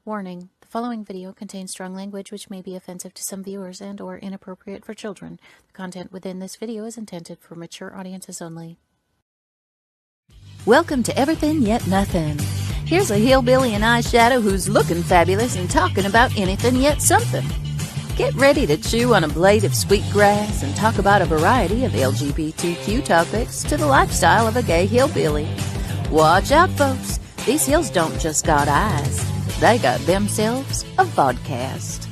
Warning: the following video contains strong language which may be offensive to some viewers and/or inappropriate for children. The content within this video is intended for mature audiences only. Welcome to Everything Yet Nothing. Here's a hillbilly in eyeshadow who's looking fabulous and talking about anything yet something. Get ready to chew on a blade of sweet grass and talk about a variety of LGBTQ topics to the lifestyle of a gay hillbilly. Watch out, folks. These hills don't just got eyes. They got themselves a vodcast.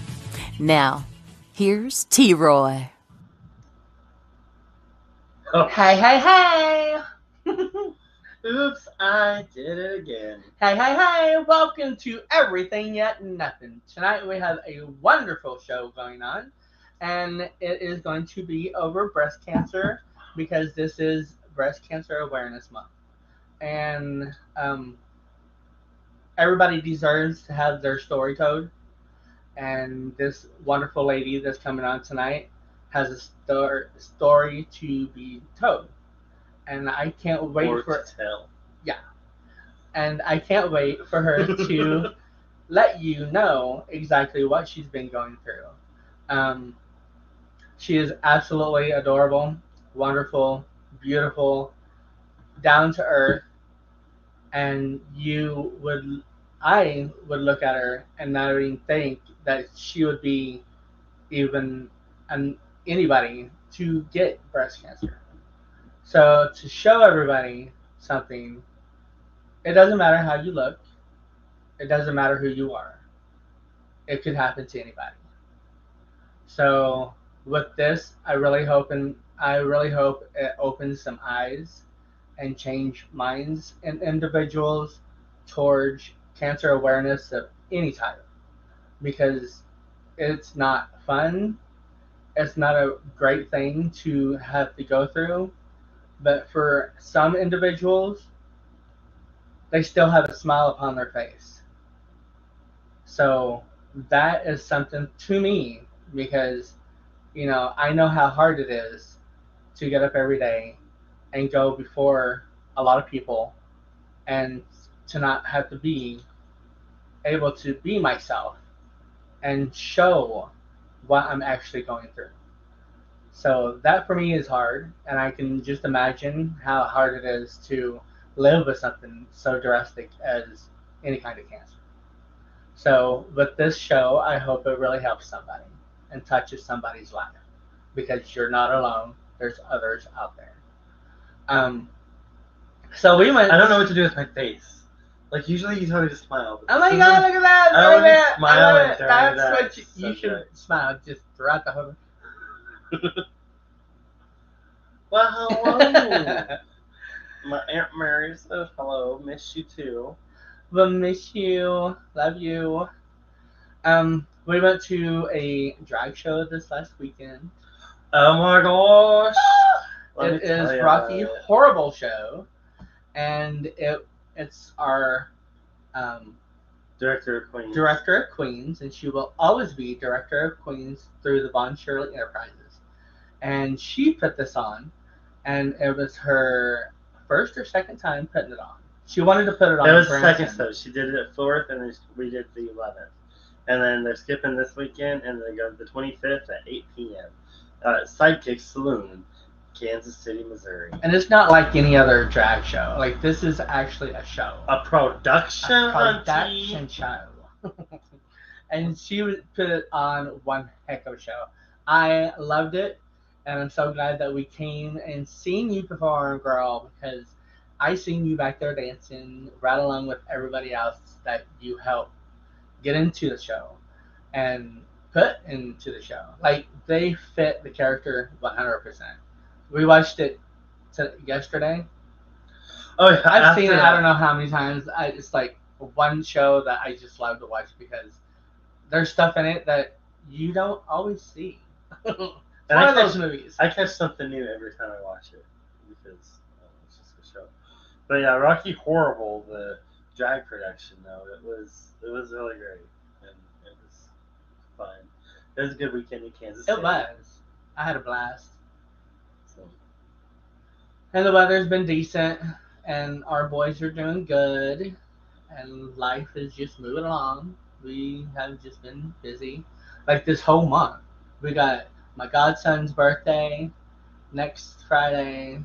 Now, here's T-Roy. Oh. Hey. Oops, I did it again. Hey. Welcome to Everything Yet Nothing. Tonight we have a wonderful show going on, and it is going to be over breast cancer because this is Breast Cancer Awareness Month. And everybody deserves to have their story told. And this wonderful lady that's coming on tonight has a story to be told. And I can't wait to tell. Yeah. And I can't wait for her to let you know exactly what she's been going through. She is absolutely adorable, wonderful, beautiful, down to earth, and I would look at her and not even think that she would be even anybody to get breast cancer. So to show everybody something, it doesn't matter how you look. It doesn't matter who you are. It could happen to anybody. So with this, I really hope it opens some eyes and change minds in individuals towards cancer awareness of any type, because it's not fun. It's not a great thing to have to go through. But for some individuals, they still have a smile upon their face. So that is something to me, because, I know how hard it is to get up every day and go before a lot of people and to not have to be able to be myself and show what I'm actually going through. So that for me is hard, and I can just imagine how hard it is to live with something so drastic as any kind of cancer. So with this show, I hope it really helps somebody and touches somebody's life, because you're not alone. There's others out there. So we went. I don't know what to do with my face. Like, usually you tell me to smile. Oh my God! Look at that! I don't want to smile That's during that. what you should smile just throughout the whole. Well, hello. My Aunt Mary says hello. Miss you too. We'll miss you. Love you. We went to a drag show this last weekend. Oh my gosh! It is Rocky Horrible Show, and it's our Director of Queens. Director of Queens, and she will always be Director of Queens through the Von Shirley Enterprises. And she put this on, and it was her first or second time putting it on. She wanted to put it on. It was the second show. She did it at 4th, and then we did the 11th. And then they're skipping this weekend, and they go to the 25th at 8 p.m. Sidekick Saloon, Kansas City, Missouri. And it's not like any other drag show. Like, this is actually a show. A production show. And she put it on one heck of a show. I loved it, and I'm so glad that we came and seen you perform, girl, because I seen you back there dancing right along with everybody else that you helped get into the show and put into the show. Like, they fit the character 100%. We watched it yesterday. Oh, yeah, I've seen it I don't know how many times. It's like one show that I just love to watch because there's stuff in it that you don't always see. And one of those movies. I catch something new every time I watch it because it's just a show. But yeah, Rocky Horrible, the drag production, though, it was really great, and it was fun. It was a good weekend in Kansas City. It was. I had a blast. So. And the weather's been decent, and our boys are doing good, and life is just moving along. We have just been busy. Like this whole month. We got my godson's birthday next Friday.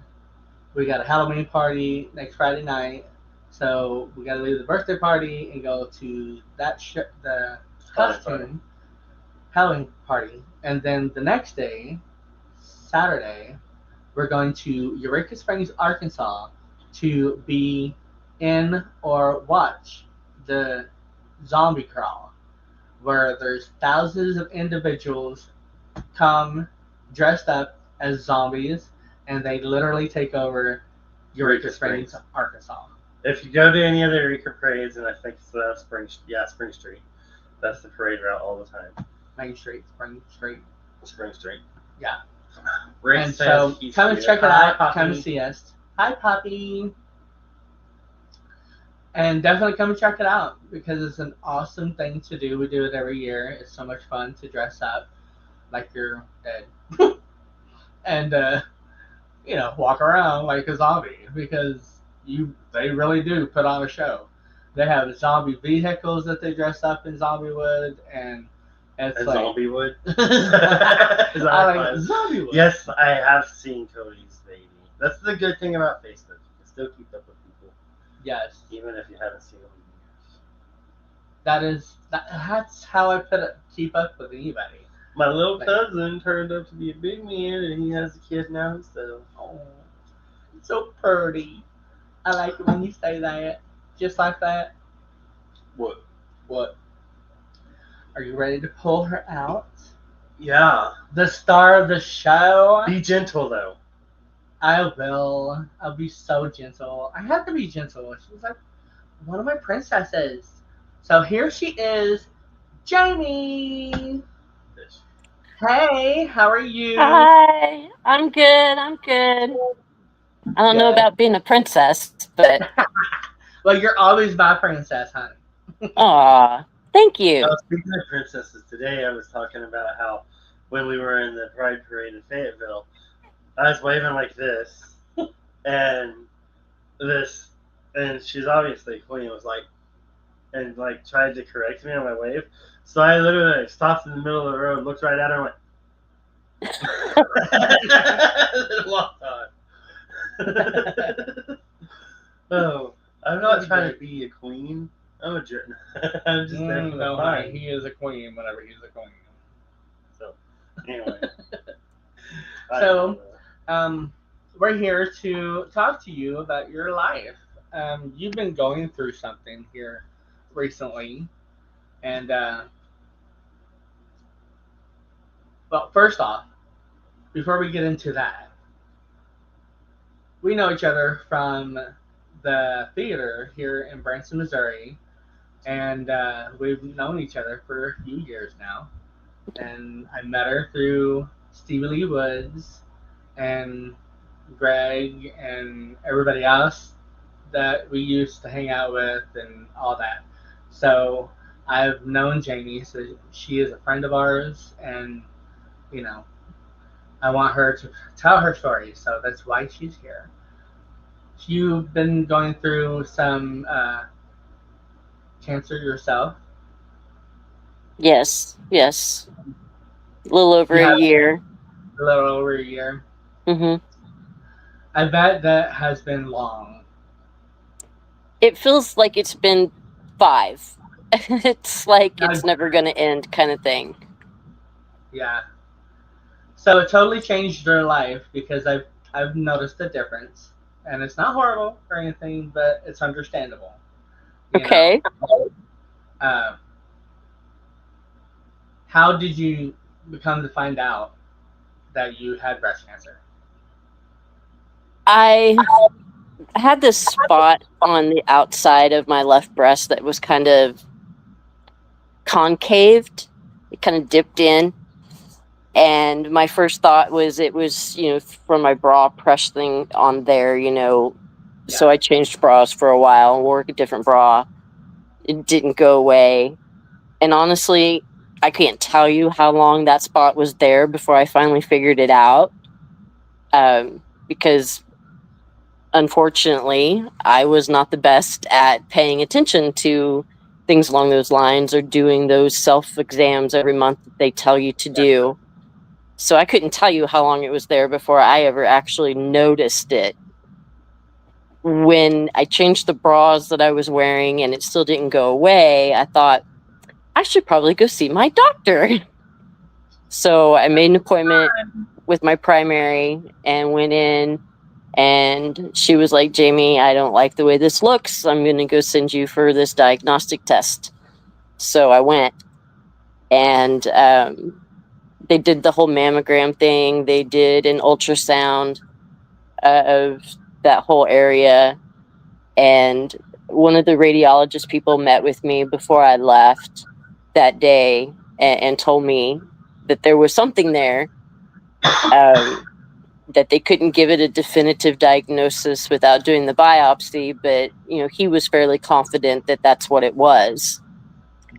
We got a Halloween party next Friday night. So we got to leave the birthday party and go to the costume Halloween party. And then the next day, Saturday, we're going to Eureka Springs, Arkansas to be in or watch the zombie crawl, where there's thousands of individuals come dressed up as zombies, and they literally take over Eureka Springs, Arkansas. If you go to any other Eureka parades, and I think it's Spring Street, that's the parade route all the time. Main Street, Spring Street. Yeah. Rick and so come and check it out. Poppy. Come and see us. Hi, Poppy. And definitely come and check it out because it's an awesome thing to do. We do it every year. It's so much fun to dress up like you're dead. And, walk around like a zombie because they really do put on a show. They have zombie vehicles that they dress up in zombie wood, and it's like zombie wood. I like zombie wood. Yes, I have seen Cody's baby. That's the good thing about Facebook. You can still keep up with people. Yes. Even if you haven't seen them in years. That's how I keep up with anybody. My little cousin turned up to be a big man, and he has a kid now himself. Oh, it's so pretty. I like it when you say that. Just like that. What? Are you ready to pull her out? Yeah. The star of the show? Be gentle, though. I will. I'll be so gentle. I have to be gentle. She's like one of my princesses. So here she is, Jamie. Hey, how are you? Hi, I'm good. I don't know about being a princess, but well, you're always my princess, honey. aw, thank you. Speaking of princesses, today I was talking about how when we were in the Pride Parade in Fayetteville, I was waving like this, and she's obviously queen was like, and like tried to correct me on my wave. So I literally stopped in the middle of the road, looked right at her, and went. Walked on. Oh, I'm not trying to be a queen. I'm a jerk. I'm just there for the fun. He is a queen whenever he's a queen. So, anyway. We're here to talk to you about your life. You've been going through something here recently, and well, first off, before we get into that, we know each other from the theater here in Branson, Missouri, and we've known each other for a few years now. And I met her through Stevie Lee Woods and Greg and everybody else that we used to hang out with and all that. So I've known Jamie, so she is a friend of ours, and I want her to tell her story, so that's why she's here. You've been going through some cancer yourself. Yes. A little over a year. A little over a year. Mm-hmm. I bet that has been long. It feels like it's been 5. It's like it's never going to end kind of thing. Yeah. So it totally changed your life because I've noticed a difference. And it's not horrible or anything, but it's understandable. Okay. How did you become to find out that you had breast cancer? I had this spot on the outside of my left breast that was kind of concaved. It kind of dipped in. And my first thought was it was, from my bra pressing on there, So I changed bras for a while, wore a different bra. It didn't go away. And honestly, I can't tell you how long that spot was there before I finally figured it out. Because unfortunately, I was not the best at paying attention to things along those lines, or doing those self-exams every month that they tell you to do. So I couldn't tell you how long it was there before I ever actually noticed it. When I changed the bras that I was wearing and it still didn't go away, I thought, I should probably go see my doctor. So I made an appointment with my primary and went in, and she was like, Jamie, I don't like the way this looks. I'm going to go send you for this diagnostic test. So I went, and they did the whole mammogram thing. They did an ultrasound of that whole area. And one of the radiologist people met with me before I left that day and told me that there was something there, that they couldn't give it a definitive diagnosis without doing the biopsy, but he was fairly confident that that's what it was.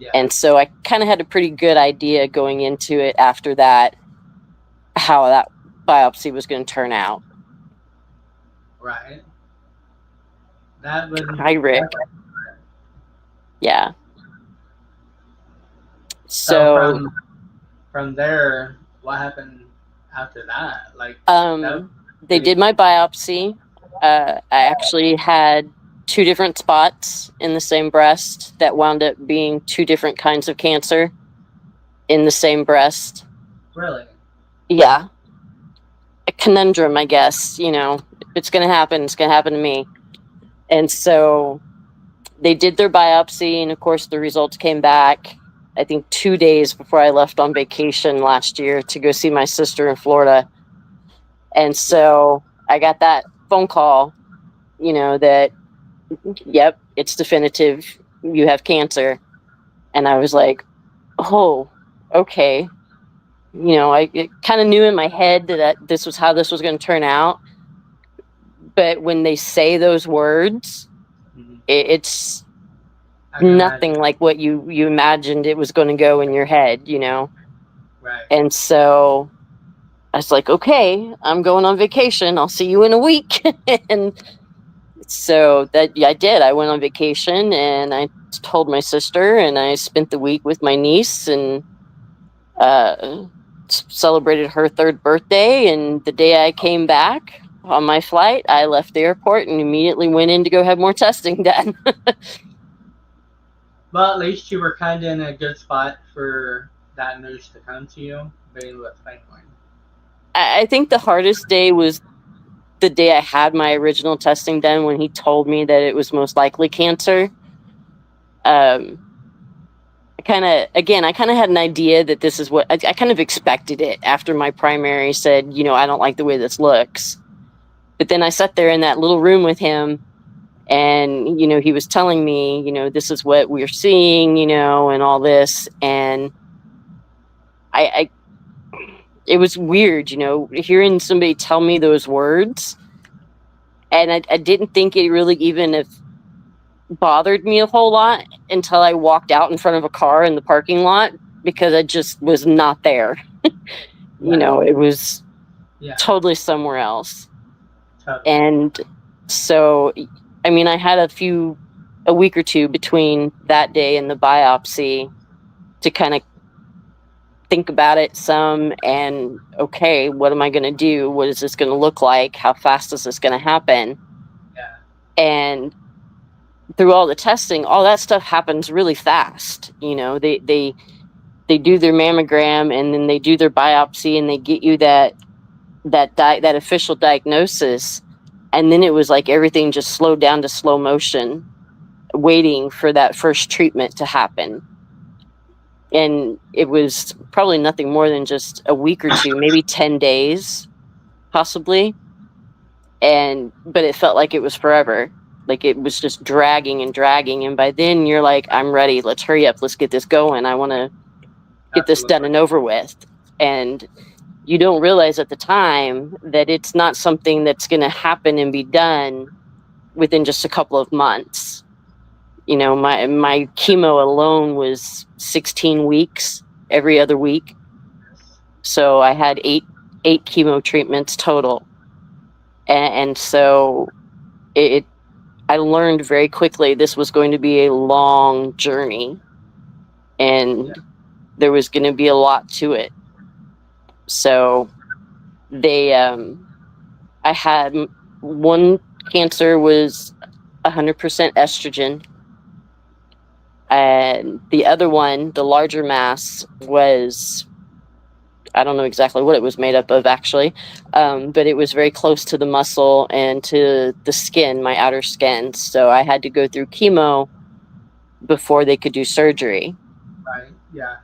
Yeah. And so I kind of had a pretty good idea going into it after that, how that biopsy was going to turn out. Right. That would. Hi, Rick. Yeah. So from there, what happened after that? Like, they did my biopsy. I actually had 2 different spots in the same breast that wound up being 2 different kinds of cancer in the same breast. Really? Yeah. A conundrum, I guess. If it's going to happen, it's going to happen to me. And so they did their biopsy, and of course the results came back, I think 2 days before I left on vacation last year to go see my sister in Florida. And so I got that phone call, that, yep, it's definitive. You have cancer. And I was like, oh, okay. I kind of knew in my head that this was how this was going to turn out. But when they say those words, it's nothing like what you imagined it was going to go in your head, Right. And so I was like, okay, I'm going on vacation. I'll see you in a week. And so I did. I went on vacation, and I told my sister, and I spent the week with my niece, and celebrated her 3rd birthday. And the day I came back on my flight, I left the airport and immediately went in to go have more testing done. Well, at least you were kind of in a good spot for that news to come to you, being with family. I think the hardest day was the day I had my original testing done, when he told me that it was most likely cancer. I kind of had an idea that this is what I kind of expected it after my primary said, I don't like the way this looks. But then I sat there in that little room with him, and, he was telling me, this is what we're seeing, and all this. And it was weird, hearing somebody tell me those words. And I didn't think it really even have bothered me a whole lot until I walked out in front of a car in the parking lot, because I just was not there. It was totally somewhere else. Totally. And so, I had a week or 2 between that day and the biopsy to kind of think about it some, and okay, what am I going to do? What is this going to look like? How fast is this going to happen? Yeah. And through all the testing, all that stuff happens really fast. They do their mammogram, and then they do their biopsy, and they get you that official diagnosis. And then it was like everything just slowed down to slow motion, waiting for that first treatment to happen. And it was probably nothing more than just a week or 2, maybe 10 days, possibly. But it felt like it was forever. Like it was just dragging and dragging. And by then you're like, I'm ready. Let's hurry up. Let's get this going. I want to get this done and over with. And you don't realize at the time that it's not something that's going to happen and be done within just a couple of months. My chemo alone was 16 weeks every other week. So I had eight chemo treatments total. And so I learned very quickly this was going to be a long journey, and there was going to be a lot to it. So I had one cancer was 100% estrogen, and the other one, the larger mass, was, I don't know exactly what it was made up of actually, but it was very close to the muscle and to the skin, my outer skin. So I had to go through chemo before they could do surgery. Right. Yeah.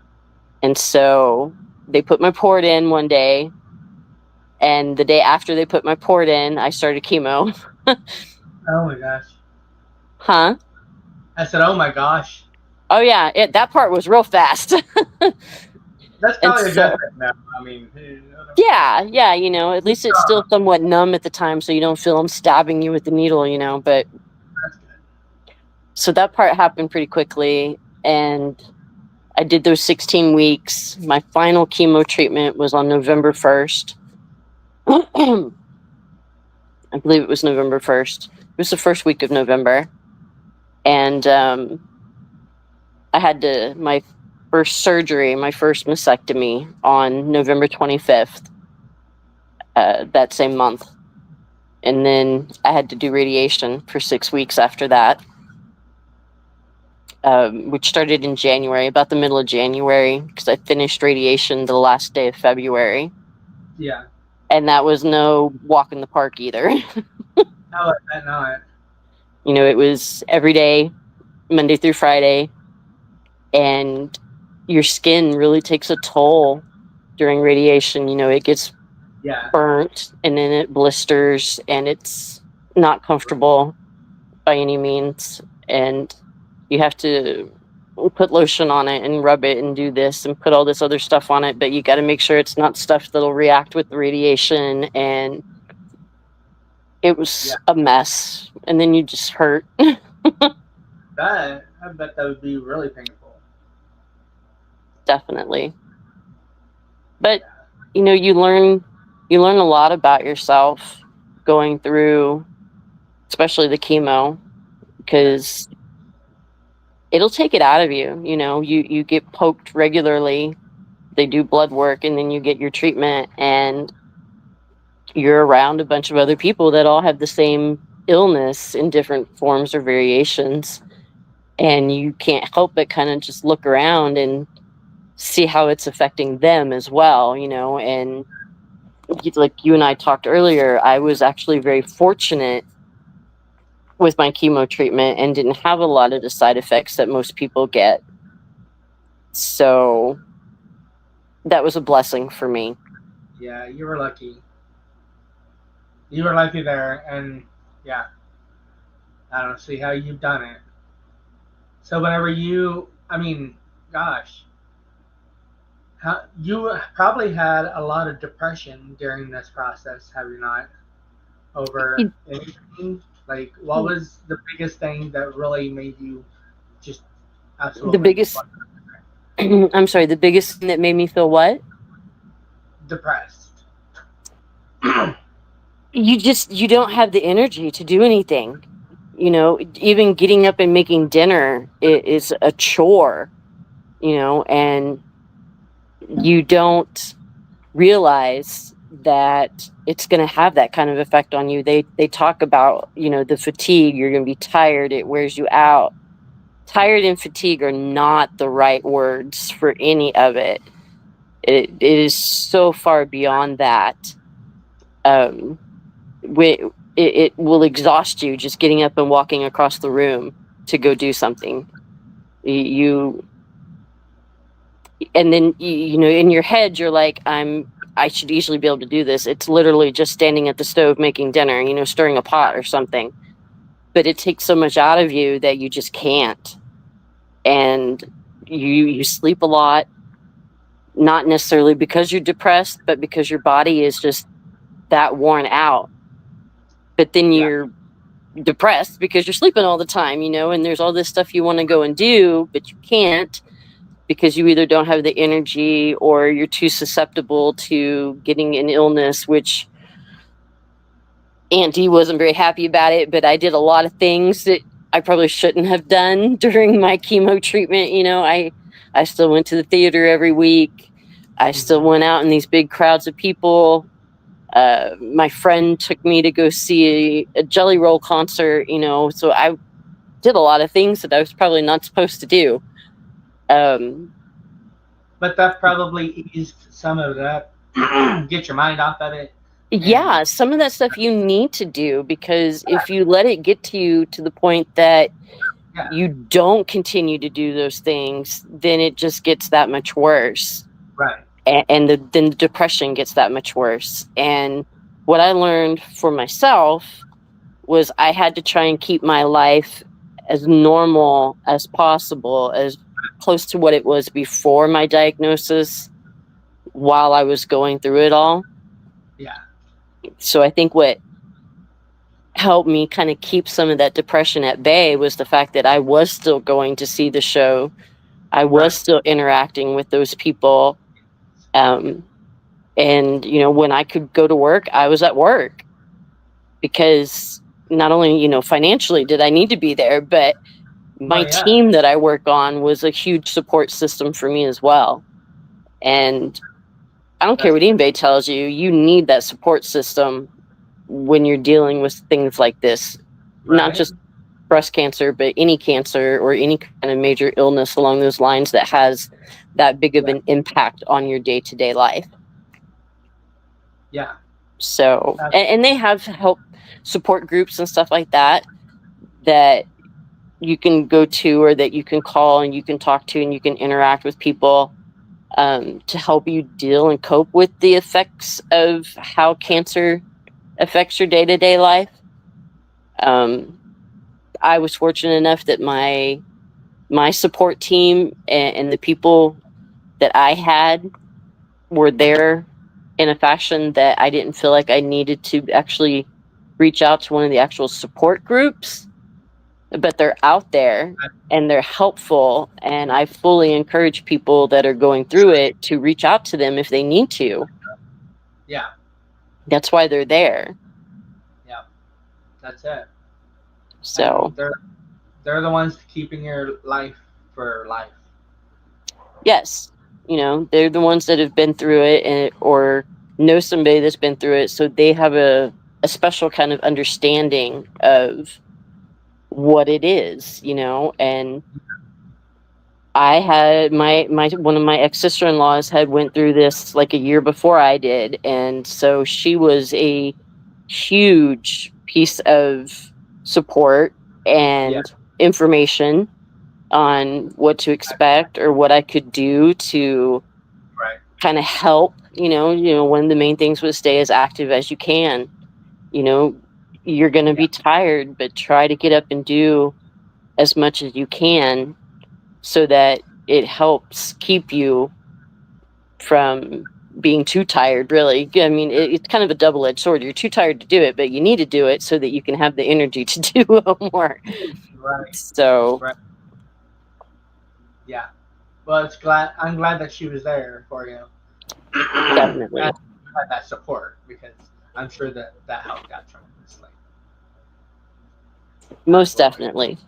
And so they put my port in one day, and the day after they put my port in, I started chemo. Oh my gosh. Huh? I said, oh my gosh. Oh yeah, that part was real fast. That's And probably a good so, thing now. I mean, yeah, at least it's still somewhat numb at the time, so you don't feel them stabbing you with the needle, but that's good. so that part happened pretty quickly, and I did those 16 weeks. My final chemo treatment was on November 1st. I believe it was November 1st. It was the first week of November. And I had my first surgery, my first mastectomy on November 25th, that same month. And then I had to do radiation for 6 weeks after that, which started in January, about the middle of January, because I finished radiation the last day of February. Yeah. And that was no walk in the park either. How about that not? It was every day, Monday through Friday, and your skin really takes a toll during radiation. It gets Yeah. burnt, and then it blisters, and it's not comfortable by any means. And you have to put lotion on it and rub it and do this and put all this other stuff on it, but you got to make sure it's not stuff that'll react with the radiation. And it was a mess, and then you just hurt. I bet that would be really painful. Definitely. But you learn a lot about yourself going through, especially the chemo, because it'll take it out of you. You get poked regularly. They do blood work, and then you get your treatment, and you're around a bunch of other people that all have the same illness in different forms or variations, and you can't help but kind of just look around and see how it's affecting them as well. And like you and I talked earlier, I was actually very fortunate with my chemo treatment and didn't have a lot of the side effects that most people get. So that was a blessing for me. Yeah, you were lucky. You were lucky there, and yeah, I don't see how you've done it. So whenever I mean, gosh, you probably had a lot of depression during this process, have you not? Over anything? Like, what was the biggest thing that really made you just The absolutely biggest, I'm sorry, the biggest thing that made me feel what? depressed? You don't have the energy to do anything. Even getting up and making dinner is a chore, and you don't realize that it's going to have that kind of effect on you. They talk about, the fatigue, you're going to be tired, it wears you out. Tired and fatigue are not the right words for any of it. It is so far beyond that. It will exhaust you just getting up and walking across the room to go do something. And then in your head you're like, I should easily be able to do this. It's literally just standing at the stove making dinner, stirring a pot or something. But it takes so much out of you that you just can't. And you sleep a lot, not necessarily because you're depressed, but because your body is just that worn out. But then you're depressed because you're sleeping all the time, and there's all this stuff you want to go and do, but you can't because you either don't have the energy or you're too susceptible to getting an illness, which Aunt Dee wasn't very happy about it, but I did a lot of things that I probably shouldn't have done during my chemo treatment. I still went to the theater every week. I still went out in these big crowds of people. My friend took me to go see a Jelly Roll concert, so I did a lot of things that I was probably not supposed to do. But that probably eased some of that. Get your mind off of it. Yeah, some of that stuff you need to do, because if you let it get to you to the point that you don't continue to do those things, then it just gets that much worse. Right. And then the depression gets that much worse. And what I learned for myself was I had to try and keep my life as normal as possible, as close to what it was before my diagnosis, while I was going through it all. Yeah. So I think what helped me kind of keep some of that depression at bay was the fact that I was still going to see the show. I was still interacting with those people. And, when I could go to work, I was at work, because not only, financially did I need to be there, but my team that I work on was a huge support system for me as well. And I don't care what anybody tells you, you need that support system when you're dealing with things like this, not just breast cancer, but any cancer or any kind of major illness along those lines that has that big of an impact on your day-to-day life. Yeah. So, and they have help support groups and stuff like that you can go to, or that you can call and you can talk to, and you can interact with people to help you deal and cope with the effects of how cancer affects your day-to-day life. I was fortunate enough that my support team and the people that I had were there in a fashion that I didn't feel like I needed to actually reach out to one of the actual support groups, but they're out there and they're helpful. And I fully encourage people that are going through it to reach out to them if they need to. Yeah. That's why they're there. Yeah. That's it. So they're the ones keeping your life for life. Yes. They're the ones that have been through it, or know somebody that's been through it. So they have a special kind of understanding of what it is, and I had my one of my ex-sister-in-laws had went through this like a year before I did, and so she was a huge piece of support and information on what to expect or what I could do to kind of help. One of the main things was stay as active as you can. You're going to be tired, but try to get up and do as much as you can, so that it helps keep you from being too tired, really. I mean, it's kind of a double-edged sword. You're too tired to do it, but you need to do it so that you can have the energy to do more. Right. So. Right. Yeah. Well, I'm glad that she was there for you. Definitely. And had that support, because I'm sure that helped out tremendously. Most definitely.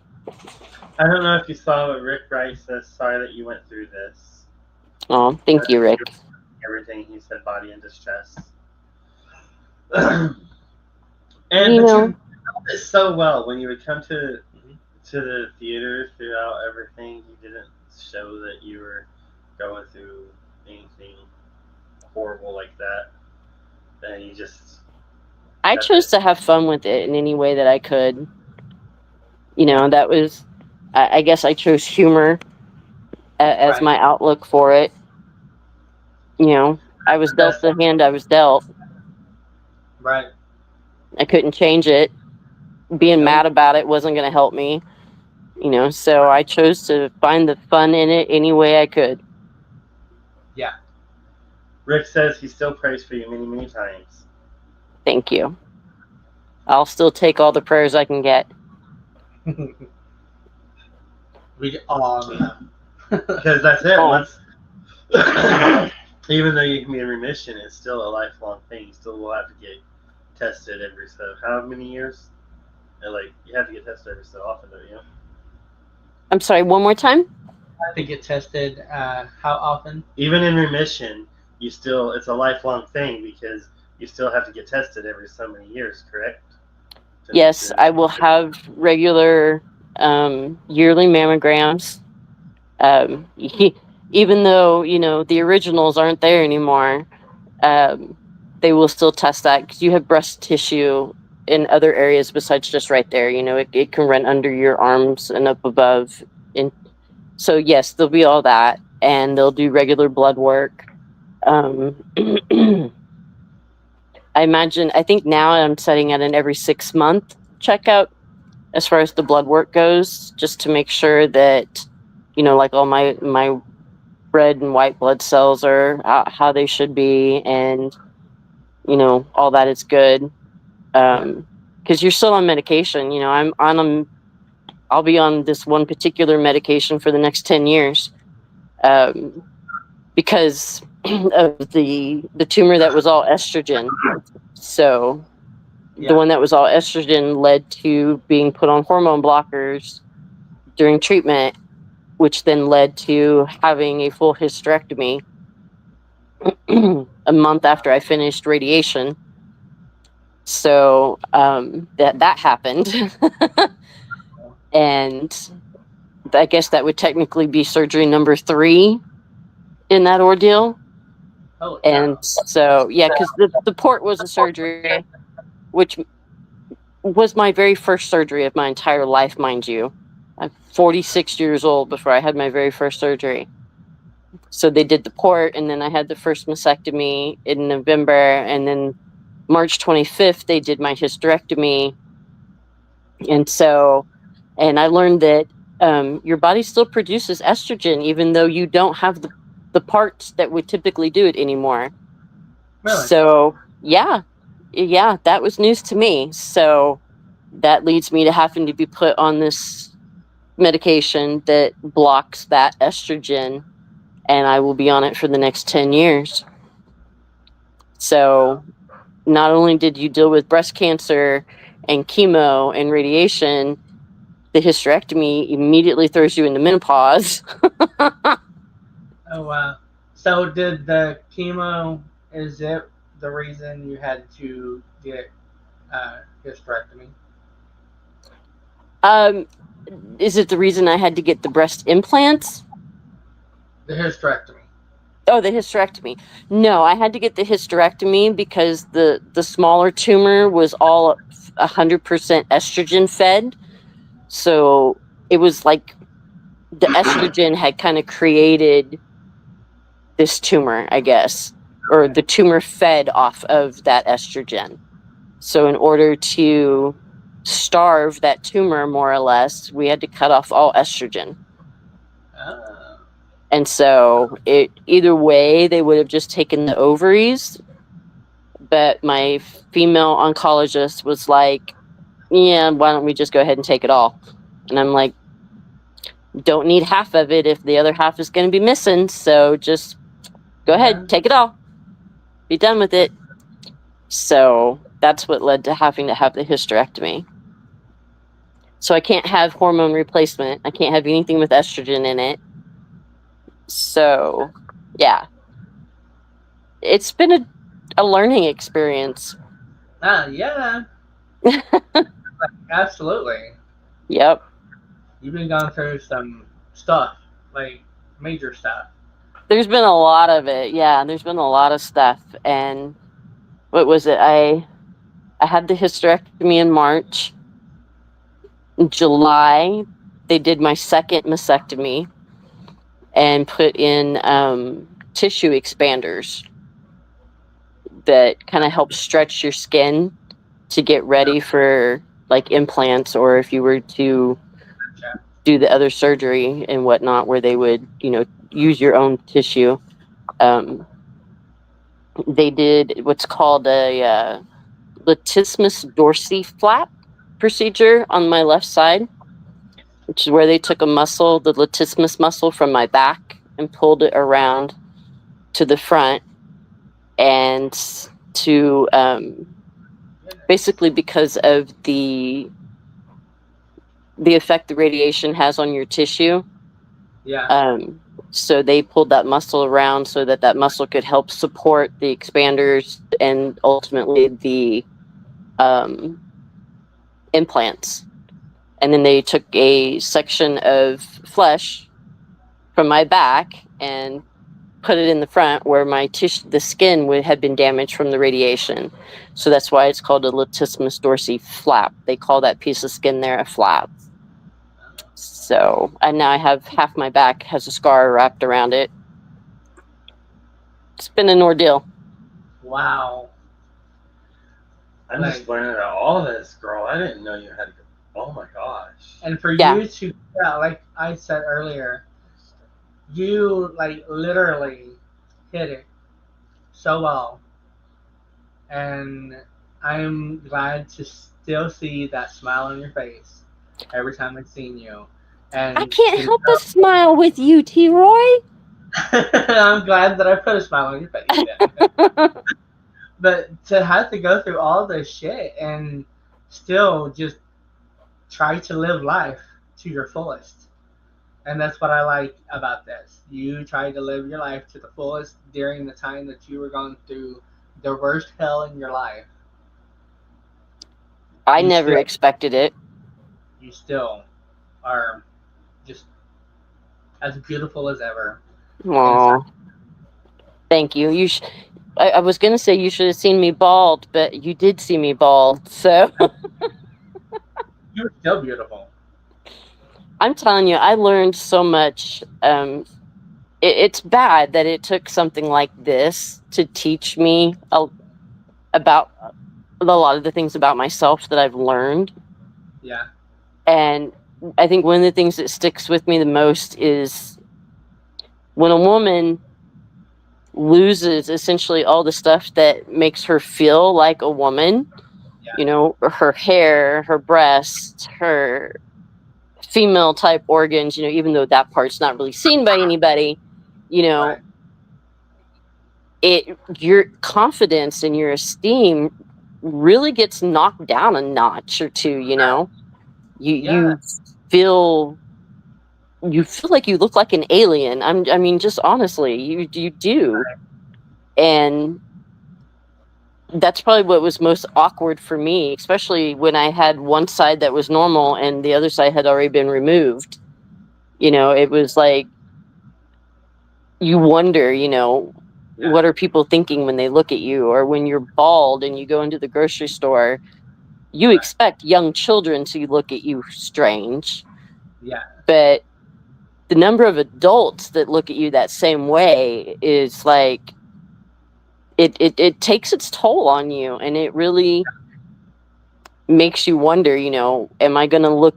I don't know if you saw, but Rick Rice says, "Sorry that you went through this." Oh, thank you, Rick. Everything he said, body in distress. You did it so well when you would come to the theater throughout everything. You didn't show that you were going through anything horrible like that. And you just. I chose to have fun with it in any way that I could. That was. I guess I chose humor as my outlook for it. I was dealt the hand I was dealt. Right. I couldn't change it. Being mad about it wasn't going to help me. So I chose to find the fun in it any way I could. Yeah. Rick says he still prays for you many, many times. Thank you. I'll still take all the prayers I can get. We all know. Because that's it. Once, even though you can be in remission, it's still a lifelong thing. You still will have to get tested every so how many years? And like you have to get tested every so often, don't you? I'm sorry, one more time? I have to get tested how often? Even in remission, you still it's a lifelong thing because you still have to get tested every so many years, correct? Yes, I will have regular yearly mammograms. Even though, the originals aren't there anymore, they will still test that because you have breast tissue in other areas besides just right there. It can run under your arms and up above. And so, yes, there'll be all that. And they'll do regular blood work. I think now I'm setting at an every 6-month checkout as far as the blood work goes, just to make sure that, like all my red and white blood cells are how they should be, and all that is good. Because you're still on medication. I'll be on this one particular medication for the next 10 years, because of the tumor that was all estrogen. So the one that was all estrogen led to being put on hormone blockers during treatment, which then led to having a full hysterectomy a month after I finished radiation. So that happened. And I guess that would technically be surgery number 3 in that ordeal. Oh, and so, yeah, because the port was a surgery, which was my very first surgery of my entire life, mind you. I'm 46 years old before I had my very first surgery. So they did the port, and then I had the first mastectomy in November, and then March 25th, they did my hysterectomy. And I learned that your body still produces estrogen, even though you don't have the parts that would typically do it anymore. Really? So, yeah, that was news to me. So that leads me to having to be put on this medication that blocks that estrogen, and I will be on it for the next 10 years. So not only did you deal with breast cancer and chemo and radiation, the hysterectomy immediately throws you into menopause. Oh, wow. So did the chemo, is it the reason you had to get hysterectomy? Is it the reason I had to get the breast implants? The hysterectomy. Oh, the hysterectomy. No, I had to get the hysterectomy because the smaller tumor was all 100% estrogen fed. So it was like the estrogen had kind of created this tumor, I guess, or the tumor fed off of that estrogen. So in order to starve that tumor, more or less, we had to cut off all estrogen. Oh. And so either way, they would have just taken the ovaries. But my female oncologist was like, yeah, why don't we just go ahead and take it all? And I'm like, don't need half of it if the other half is going to be missing. So just go ahead, take it all. Be done with it. So that's what led to having to have the hysterectomy. So I can't have hormone replacement. I can't have anything with estrogen in it. So, yeah. It's been a learning experience. Yeah. Absolutely. Yep. You've been going through some stuff, like major stuff. There's been a lot of it. Yeah, there's been a lot of stuff. And what was it? I had the hysterectomy in March. In July, they did my second mastectomy and put in tissue expanders that kind of help stretch your skin to get ready for like implants, or if you were to do the other surgery and whatnot, where they would, use your own tissue. They did what's called a latissimus dorsi flap procedure on my left side, which is where they took a muscle, the latissimus muscle from my back, and pulled it around to the front and to basically because of the effect the radiation has on your tissue. Yeah. So they pulled that muscle around so that muscle could help support the expanders and ultimately the implants. And then they took a section of flesh from my back and put it in the front where my tissue, the skin had been damaged from the radiation. So that's why it's called a latissimus dorsi flap. They call that piece of skin there a flap. So, and now I have half my back has a scar wrapped around it. It's been an ordeal. Wow. I'm just learning about all this, girl. I didn't know you had to go. Oh my gosh. And for Yeah. you to, like I said earlier, you like literally hit it so well. And I'm glad to still see that smile on your face every time I've seen you. And I can't help but smile with you, T. Roy. I'm glad that I put a smile on your face then. But to have to go through all this shit and still just try to live life to your fullest. And that's what I like about this. You tried to live your life to the fullest during the time that you were going through the worst hell in your life. I never expected it. You still are just as beautiful as ever. Aww. Thank you. I was going to say you should have seen me bald, but you did see me bald, so. You're still beautiful. I'm telling you, I learned so much. It's bad that it took something like this to teach me about a lot of the things about myself that I've learned. Yeah. And I think one of the things that sticks with me the most is when a woman loses essentially all the stuff that makes her feel like a woman, her hair, her breasts, her female type organs, even though that part's not really seen by anybody, Right. Your confidence and your esteem really gets knocked down a notch or two. You feel like you look like an alien. I mean, just honestly, you do. And that's probably what was most awkward for me, especially when I had one side that was normal and the other side had already been removed. It was like you wonder, what are people thinking when they look at you? Or when you're bald and you go into the grocery store, you expect young children to look at you strange. Yeah. But the number of adults that look at you that same way is like, it takes its toll on you, and it really makes you wonder, am I going to look,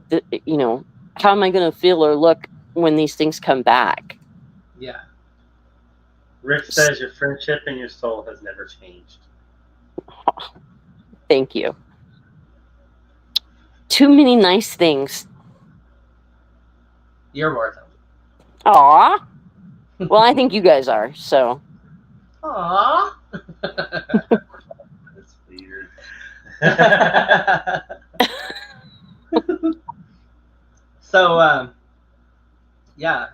how am I going to feel or look when these things come back? Yeah. Rick says your friendship and your soul has never changed. Thank you. Too many nice things. You're worth it. Aw. Well, I think you guys are, so. Aw. That's weird. So, yeah,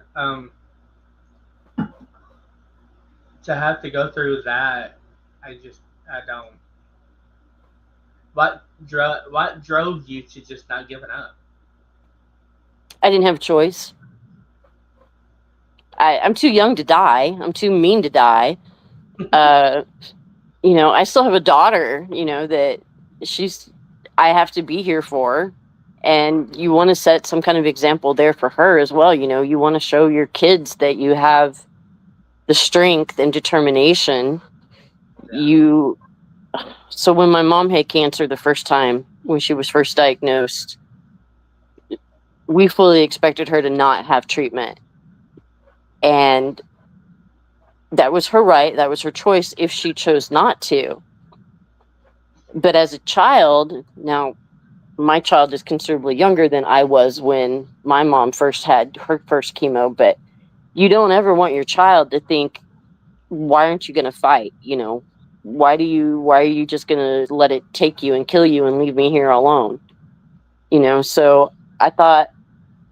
to have to go through that, I don't. What drove you to just not giving up? I didn't have a choice. I'm too young to die. I'm too mean to die. I still have a daughter, that I have to be here for. And you want to set some kind of example there for her as well. You want to show your kids that you have the strength and determination. Yeah. So when my mom had cancer the first time, when she was first diagnosed, we fully expected her to not have treatment. And that was her right. That was her choice if she chose not to. But as a child, now my child is considerably younger than I was when my mom first had her first chemo, but you don't ever want your child to think, why aren't you going to fight? why are you just gonna let it take you and kill you and leave me here alone? So I thought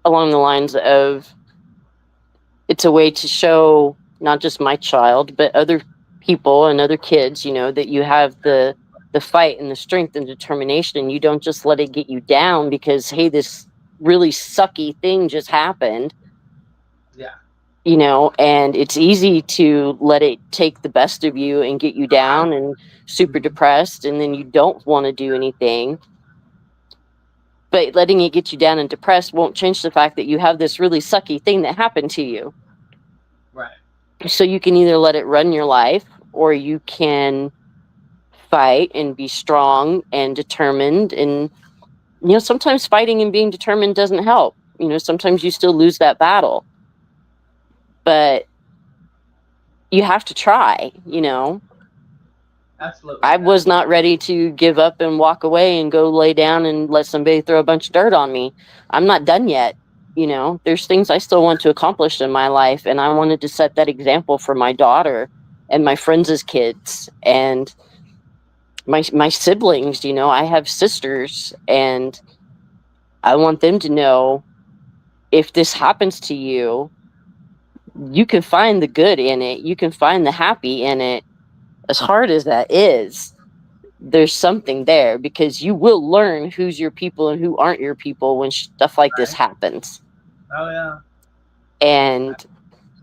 along the lines of, it's a way to show not just my child, but other people and other kids, that you have the fight and the strength and determination, and you don't just let it get you down because, hey, this really sucky thing just happened. Yeah. And it's easy to let it take the best of you and get you down and super depressed, and then you don't want to do anything. But letting it get you down and depressed won't change the fact that you have this really sucky thing that happened to you. Right. So you can either let it run your life, or you can fight and be strong and determined. And, sometimes fighting and being determined doesn't help. Sometimes you still lose that battle. But you have to try. Absolutely. I was not ready to give up and walk away and go lay down and let somebody throw a bunch of dirt on me. I'm not done yet. There's things I still want to accomplish in my life, and I wanted to set that example for my daughter and my friends' kids and my siblings. I have sisters, and I want them to know, if this happens to you, you can find the good in it. You can find the happy in it. As hard as that is, there's something there, because you will learn who's your people and who aren't your people when stuff like this Right. happens. Oh yeah. And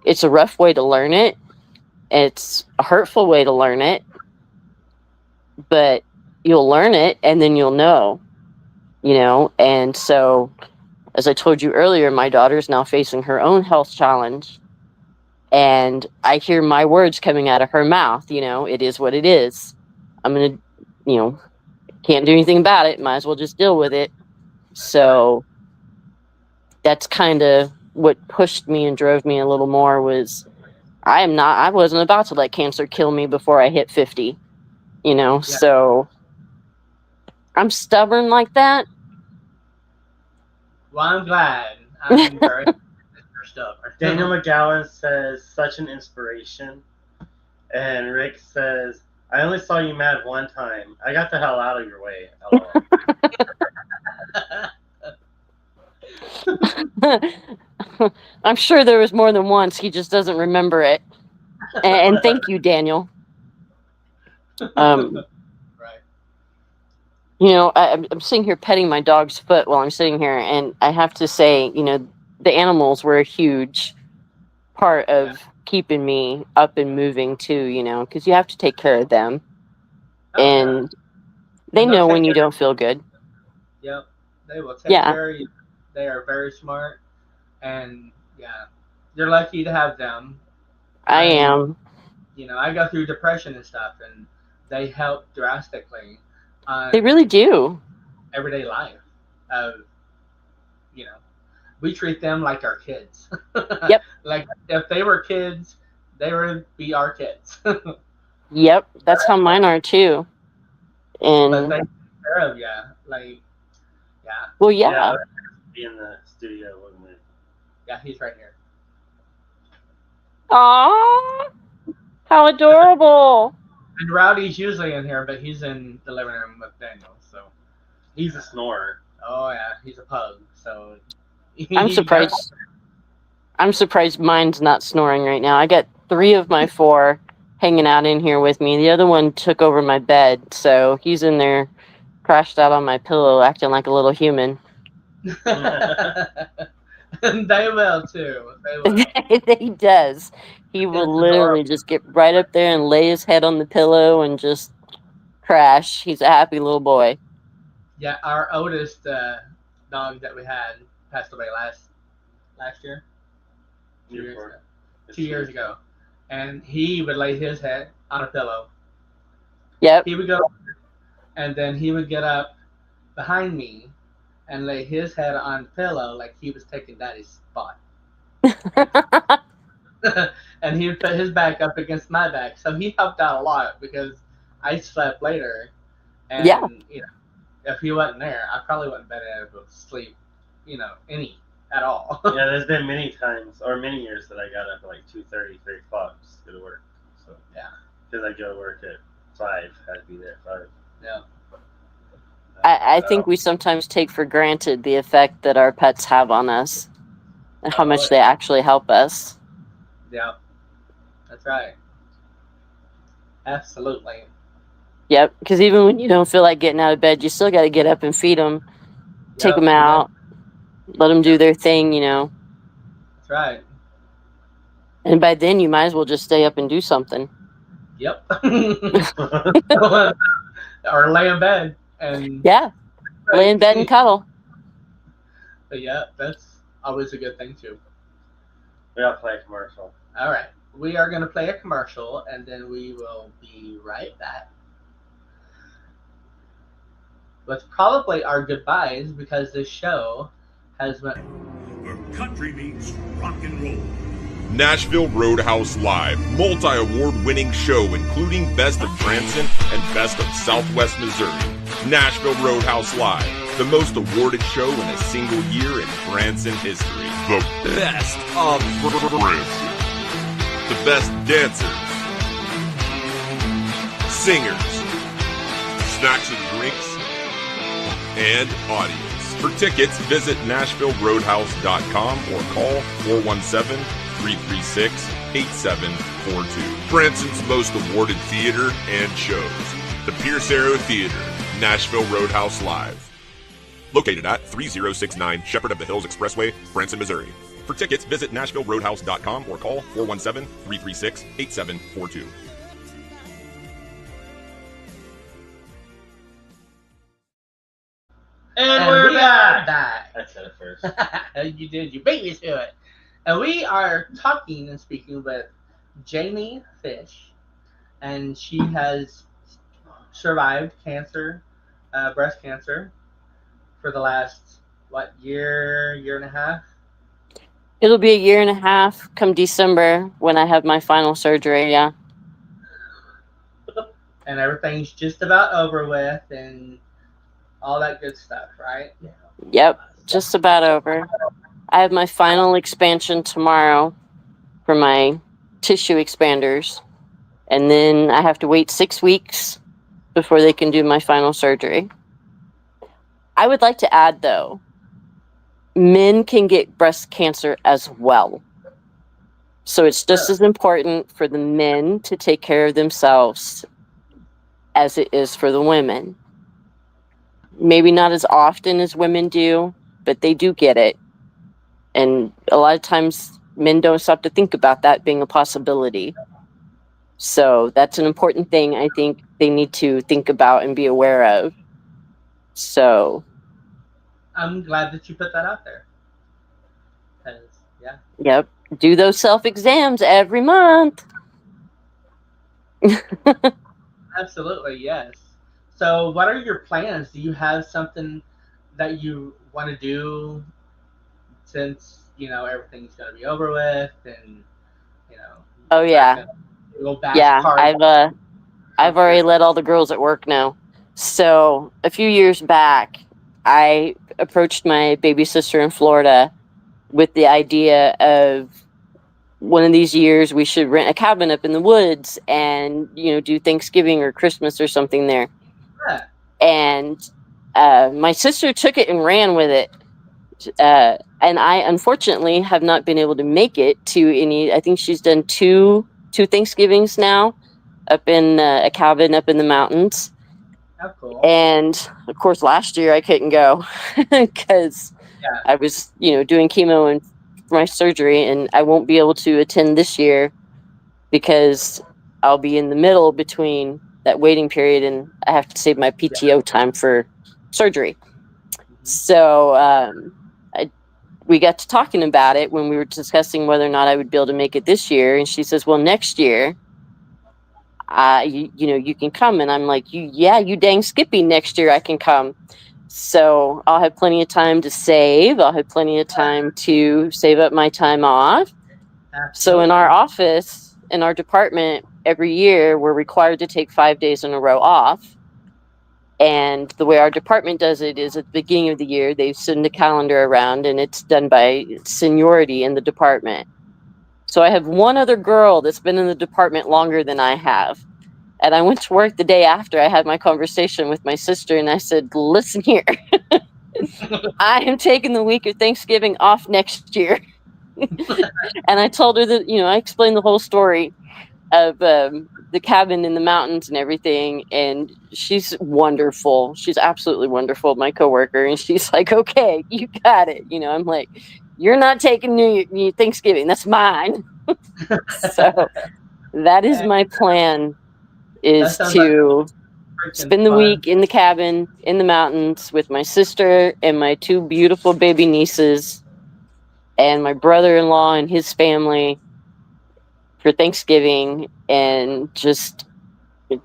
it's a rough way to learn it. It's a hurtful way to learn it, but you'll learn it, and then you'll know. And so, as I told you earlier, my daughter's now facing her own health challenge, and I hear my words coming out of her mouth. It is what it is. I'm gonna, can't do anything about it. Might as well just deal with it. So that's kind of what pushed me and drove me a little more, was I wasn't about to let cancer kill me before I hit 50, Yeah. so I'm stubborn like that. Well, I'm glad. I'm very stubborn. Daniel McGowan says, such an inspiration. And Rick says, I only saw you mad one time. I got the hell out of your way. I'm sure there was more than once. He just doesn't remember it. And thank you, Daniel. Right. I'm sitting here petting my dog's foot while I'm sitting here, and I have to say, the animals were a huge part of keeping me up and moving too, because you have to take care of them. Oh, yeah. And they know when you don't feel good. Yep. They will take Yeah. care of you. They are very smart, and yeah, you're lucky to have them. I am. I go through depression and stuff, and they help drastically on They really do. everyday life. Of you know, we treat them like our kids. Yep. Like if they were kids, they would be our kids. Yep. That's how mine are too. But And they take care of you. Like, yeah, well, yeah. Be in the studio, wouldn't we? yeah, he's right here. Aww, how adorable. And Rowdy's usually in here, but he's in the living room with Daniel. So he's a snorer. Oh yeah, he's a pug. So I'm surprised. I'm surprised mine's not snoring right now. I got 3 of my 4 hanging out in here with me. The other one took over my bed, so he's in there, crashed out on my pillow, acting like a little human. And they will too. They will. He does. He will literally just get right up there and lay his head on the pillow and just crash. He's a happy little boy. Yeah, our oldest dog that we had passed away last year. 2 years ago. And he would lay his head on a pillow. Yep. He would go, and then he would get up behind me and lay his head on the pillow like he was taking daddy's spot. And he would put his back up against my back. So he helped out a lot because I slept later. And, yeah. If he wasn't there, I probably wouldn't have been able to sleep, any at all. Yeah, there's been many times, or many years, that I got up at like 2:30, 3 o'clock just to go to work. So, yeah. Because I go to work at 5 had to be there. 5. Yeah. I think we sometimes take for granted the effect that our pets have on us and how much they actually help us. Yeah. That's right. Absolutely. Yep, because even when you don't feel like getting out of bed, you still got to get up and feed them, take them out, let them do their thing, That's right. And by then, you might as well just stay up and do something. Yep. Or lay in bed and Yeah, lay in bed and cuddle. But yeah, that's always a good thing too. We gotta play a commercial. All right, we are gonna play a commercial and then we will be right back with probably our goodbyes because this show has been. Where country meets rock and roll. Nashville Roadhouse Live, multi-award-winning show including Best of Branson and Best of Southwest Missouri. Nashville Roadhouse Live, the most awarded show in a single year in Branson history. The best of Branson. The best dancers, singers, snacks and drinks, and audience. For tickets, visit NashvilleRoadhouse.com or call 417-336-8742. Branson's most awarded theater and shows. The Pierce Arrow Theater, Nashville Roadhouse Live. Located at 3069 Shepherd of the Hills Expressway, Branson, Missouri. For tickets, visit NashvilleRoadhouse.com or call 417-336-8742. And we're back. I said it first. You did. You beat me to it. And we are talking and speaking with Jamie Fish, and she has survived cancer, breast cancer, for the last year and a half. It'll be a year and a half come December when I have my final surgery. Yeah. And everything's just about over with, and all that good stuff, right? Yep, just about over. I have my final expansion tomorrow for my tissue expanders, and then I have to wait 6 weeks before they can do my final surgery. I would like to add, though, men can get breast cancer as well. So it's just as important for the men to take care of themselves as it is for the women. Maybe not as often as women do, but they do get it. And a lot of times men don't stop to think about that being a possibility. So that's an important thing I think they need to think about and be aware of. So I'm glad that you put that out there. Yeah. Yep. Do those self-exams every month. Absolutely, yes. So what are your plans? Do you have something that you want to do since, everything's going to be over with and, Oh, yeah. Go back Yeah, I've already let all the girls at work know. So a few years back, I approached my baby sister in Florida with the idea of one of these years we should rent a cabin up in the woods and, do Thanksgiving or Christmas or something there. Yeah. And my sister took it and ran with it. And I, unfortunately, have not been able to make it to any. I think she's done two Thanksgivings now up in a cabin up in the mountains. Oh, cool. And, of course, last year I couldn't go because I was, doing chemo and my surgery, and I won't be able to attend this year because I'll be in the middle between that waiting period and I have to save my PTO time for surgery. So we got to talking about it when we were discussing whether or not I would be able to make it this year. And she says, well, next year, you can come. And I'm like, you dang skippy, next year I can come. So I'll have plenty of time to save. I'll have plenty of time to save up my time off. Absolutely. So in our office, in our department, every year we're required to take 5 days in a row off. And the way our department does it is at the beginning of the year, they send a calendar around and it's done by seniority in the department. So I have one other girl that's been in the department longer than I have. And I went to work the day after I had my conversation with my sister, and I said, listen here, I am taking the week of Thanksgiving off next year. And I told her that, I explained the whole story of the cabin in the mountains and everything. And she's wonderful. She's absolutely wonderful, my coworker. And she's like, okay, you got it. I'm like, you're not taking New Thanksgiving. That's mine. So that is my plan, That is sounds like to freaking spend the fun. week in the cabin in the mountains with my sister and my two beautiful baby nieces and my brother-in-law and his family for Thanksgiving, and just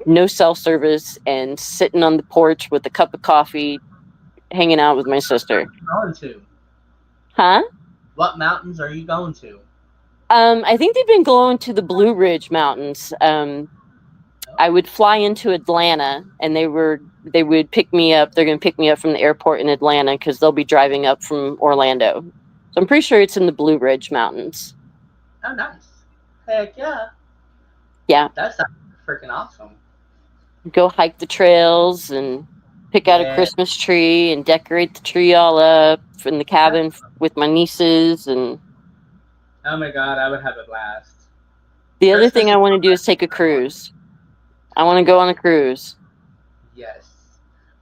no cell service and sitting on the porch with a cup of coffee hanging out with my sister. Going to? Huh? What mountains are you going to? I think they've been going to the Blue Ridge Mountains. I would fly into Atlanta, and they would pick me up. They're going to pick me up from the airport in Atlanta because they'll be driving up from Orlando. So I'm pretty sure it's in the Blue Ridge Mountains. Oh, nice. Heck yeah. Yeah. That sounds freaking awesome. Go hike the trails and pick out a Christmas tree and decorate the tree all up in the cabin with my nieces. And oh my god, I would have a blast. the other thing I want to do is take a cruise. I want to go on a cruise. Yes.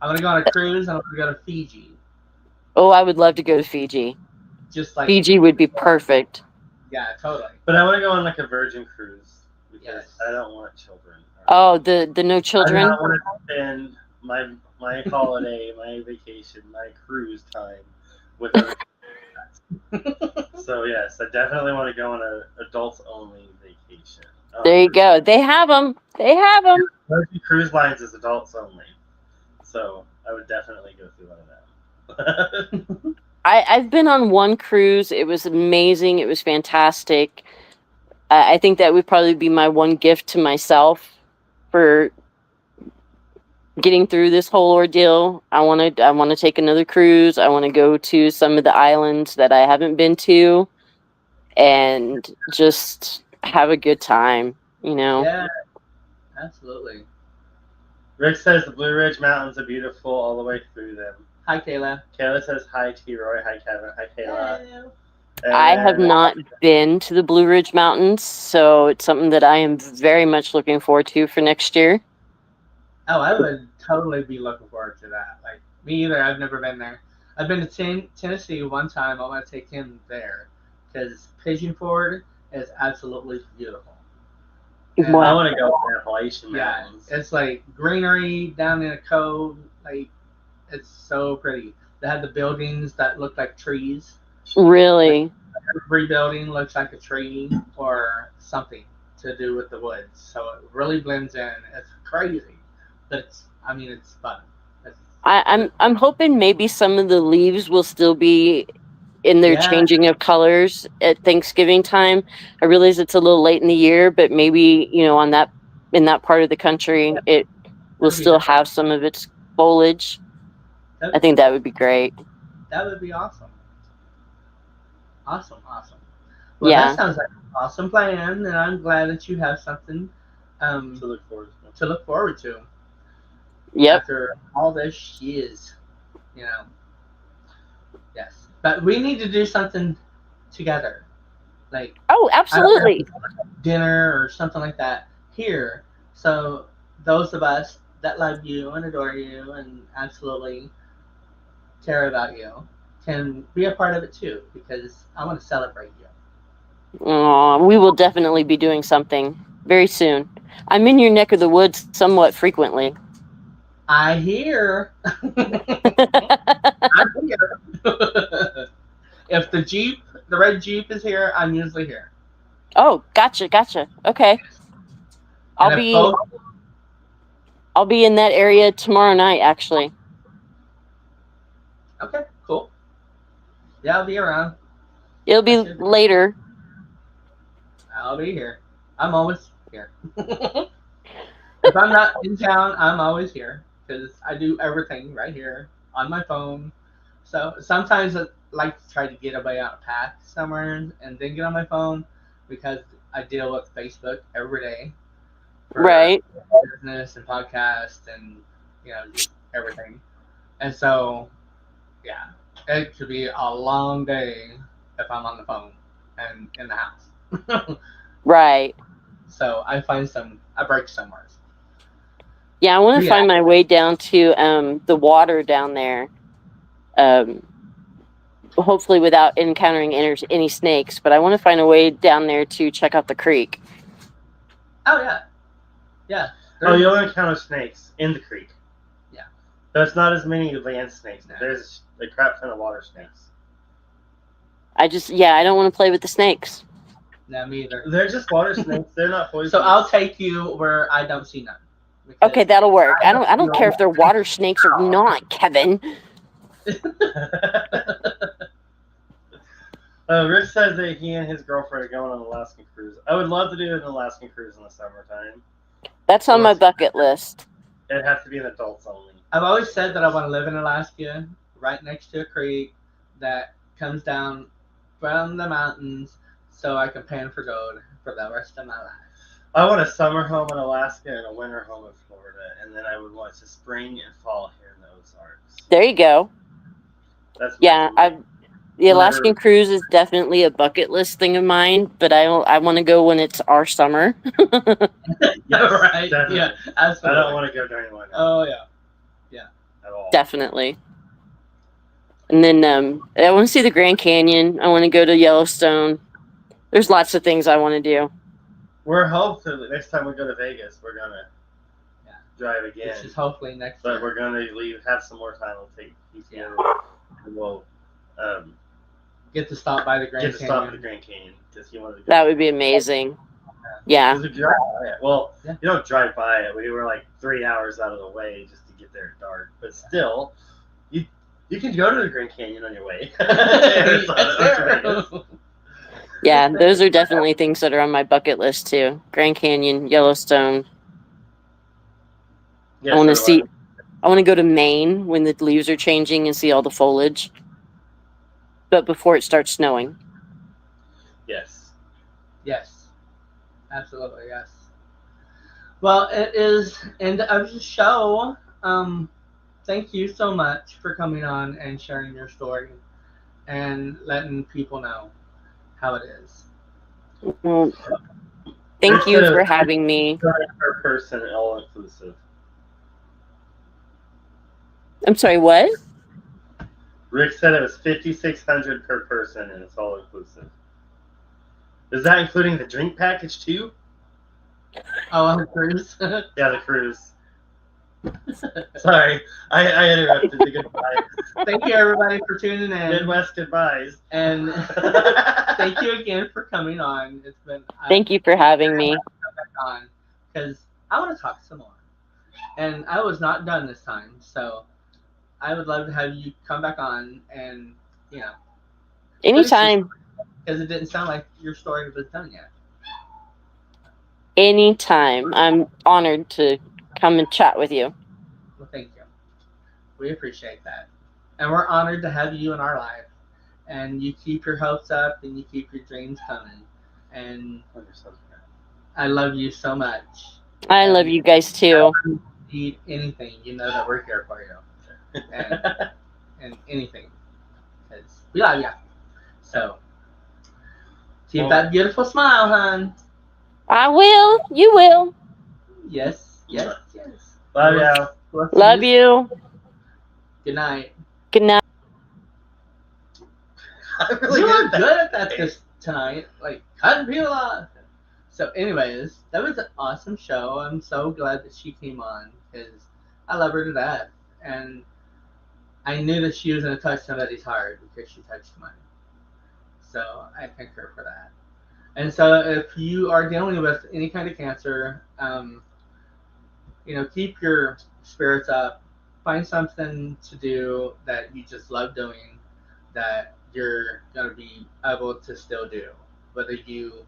I want to go on a cruise. I want to go to Fiji. Oh, I would love to go to Fiji. Just like Fiji would be perfect. Yeah, totally. But I want to go on like a Virgin cruise because Yes. I don't want children. Oh, the no children. I don't want to spend my holiday, my vacation, my cruise time with other kids. So yes, I definitely want to go on a adults only vacation. There you go. They have them. They have them. Virgin Cruise Lines is adults only, so I would definitely go through one of them. I've been on one cruise. It was amazing. It was fantastic. I think that would probably be my one gift to myself for getting through this whole ordeal. I want to take another cruise. I want to go to some of the islands that I haven't been to and just have a good time, Yeah, absolutely. Rick says the Blue Ridge Mountains are beautiful all the way through them. Hi, Kayla. Kayla says hi, T-Roy. Hi, Kevin. Hi, Kayla. Hello. I have not been to the Blue Ridge Mountains, so it's something that I am very much looking forward to for next year. Oh, I would totally be looking forward to that. Like, me either. I've never been there. I've been to Tennessee one time. I want to take him there because Pigeon Forge is absolutely beautiful. And Wow. I want to go to the Appalachian Yeah, Mountains. it's like greenery down in a cove. Like, it's so pretty. They have the buildings that look like trees. Really? Like, every building looks like a tree or something to do with the woods. So it really blends in. It's crazy, but it's fun. I'm hoping maybe some of the leaves will still be in their changing of colors at Thanksgiving time. I realize it's a little late in the year, but maybe, in that part of the country, it will still have some of its foliage. I think that would be great. That would be awesome. Awesome. Well, Yeah. that sounds like an awesome plan, and I'm glad that you have something To look forward to. Yep. After all this shiz, Yes, but we need to do something together, like absolutely, dinner or something like that here. So those of us that love you and adore you and absolutely care about you can be a part of it too, because I want to celebrate you. We will definitely be doing something very soon. I'm in your neck of the woods somewhat frequently. I hear. If the red Jeep is here, I'm usually here. Oh, gotcha. Okay. I'll be in that area tomorrow night, actually. Okay, cool. Yeah, I'll be around. It'll be later. I'll be here. I'm always here. If I'm not in town, I'm always here because I do everything right here on my phone. So sometimes I like to try to get away on a path somewhere and then get on my phone because I deal with Facebook every day. for Right. business and podcast and just everything. And so, yeah, it could be a long day if I'm on the phone and in the house. Right. So I break somewhere. Yeah, I want to Yeah. find my way down to the water down there. Hopefully without encountering any snakes, but I want to find a way down there to check out the creek. Oh yeah, yeah. You'll encounter snakes in the creek. Yeah. There's not as many land snakes. No. There's a crap ton of water snakes. I don't want to play with the snakes. No, me either. They're just water snakes. They're not poisonous. So I'll take you where I don't see none. Okay, that'll work. I don't care if they're water snakes or not, Kevin. Rich says that he and his girlfriend are going on an Alaskan cruise. I would love to do an Alaskan cruise in the summertime. That's on my bucket list. It'd have to be an adults only. I've always said that I want to live in Alaska, right next to a creek that comes down from the mountains, so I can pan for gold for the rest of my life. I want a summer home in Alaska and a winter home in Florida, and then I would want to spring and fall here in the Ozarks. There you go. The Alaskan cruise is definitely a bucket list thing of mine, but I want to go when it's our summer. Yes, right? Definitely. Yeah, absolutely. I don't want to go during winter. Oh yeah, at all. Definitely. And then I want to see the Grand Canyon. I want to go to Yellowstone. There's lots of things I want to do. We're hopefully next time we go to Vegas, we're gonna drive again. Which is hopefully next. But we're gonna have some more time. We'll take PTO, and we'll get to stop by the Grand Canyon. Stop at the Grand Canyon because he wanted to go. That would be amazing. Yeah. Well, you don't drive by it. We were like 3 hours out of the way just to get there at dark. But still, you can go to the Grand Canyon on your way. Yeah, those are definitely things that are on my bucket list too. Grand Canyon, Yellowstone. Yes, I want to go to Maine when the leaves are changing and see all the foliage. But before it starts snowing. Yes. Yes. Absolutely, yes. Well, it is end of the show. Thank you so much for coming on and sharing your story and letting people know how it is. Well, thank you for having me. Per person, all inclusive. I'm sorry, what? Rick said it was $5,600 per person, and it's all inclusive. Is that including the drink package too? Oh, on the cruise. Yeah, the cruise. Sorry, I interrupted the goodbye. Thank you, everybody, for tuning in. Midwest goodbyes. And thank you again for coming on. It's been. Thank you for having me. On because I want to talk some more, and I was not done this time, so I would love to have you come back on and anytime. Because it didn't sound like your story was done yet. Anytime. I'm honored to come and chat with you. Well, thank you. We appreciate that. And we're honored to have you in our life. And you keep your hopes up and you keep your dreams coming. And I love you so much. I love you guys too. If you need anything, you know that we're here for you. And anything. Because we love you. So, keep that beautiful smile, hon. I will. You will. Yes. Love you. Love you. Good night. Good night. You were good at that tonight. Like, cutting people off. So, anyways, that was an awesome show. I'm so glad that she came on because I love her to death. And I knew that she was going to touch somebody's heart because she touched mine. So, I thank her for that. And so if you are dealing with any kind of cancer, keep your spirits up. Find something to do that you just love doing that you're going to be able to still do. Whether you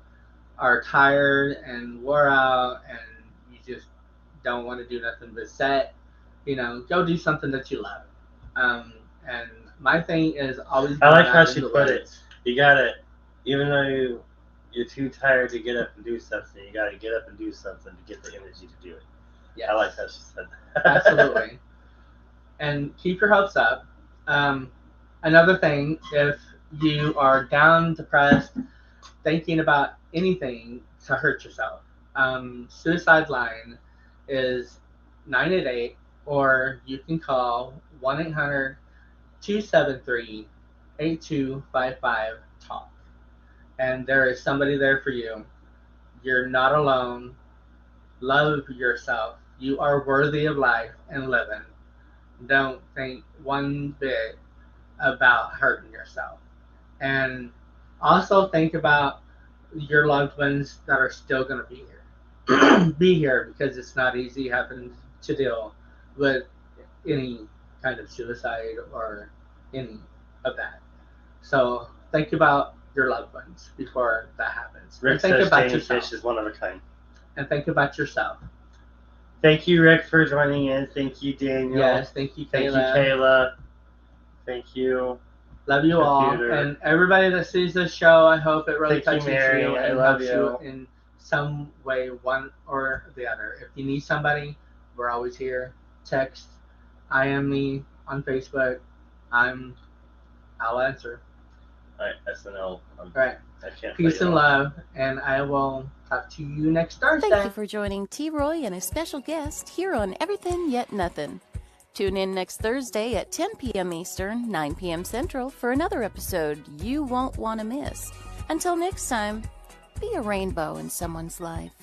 are tired and wore out and you just don't want to do nothing but sit, go do something that you love. And my thing is always. I like how she put it. You got it. Even though you're too tired to get up and do something. You got to get up and do something to get the energy to do it. Yes. I like how she said that. Absolutely. And keep your hopes up. Another thing, if you are down, depressed, thinking about anything to hurt yourself, suicide line is 988, or you can call 1-800-273-8255 and there is somebody there for you. You're not alone. Love yourself. You are worthy of life and living. Don't think one bit about hurting yourself. And also think about your loved ones that are still going to be here. Be here, because it's not easy having to deal with any kind of suicide or any of that. So think about your loved ones before that happens. Rick And think says about Janie yourself. Fish is one of a kind. And think about yourself. Thank you, Rick, for joining in. Thank you, Daniel. Yes, thank you, Thank Kayla. you, Kayla. Thank you. Love you all. Computer. And everybody that sees this show, I hope it really Thank you, touches Mary. you I and love helps you in some way, one or the other. If you need somebody, we're always here. Text, I am me on Facebook. I'll answer. All right, SNL. All right. I can't. Peace and love, and I will talk to you next Thursday. Thank you for joining T. Roy and a special guest here on Everythin Yet Nothin. Tune in next Thursday at 10 p.m. Eastern, 9 p.m. Central for another episode you won't want to miss. Until next time, be a rainbow in someone's life.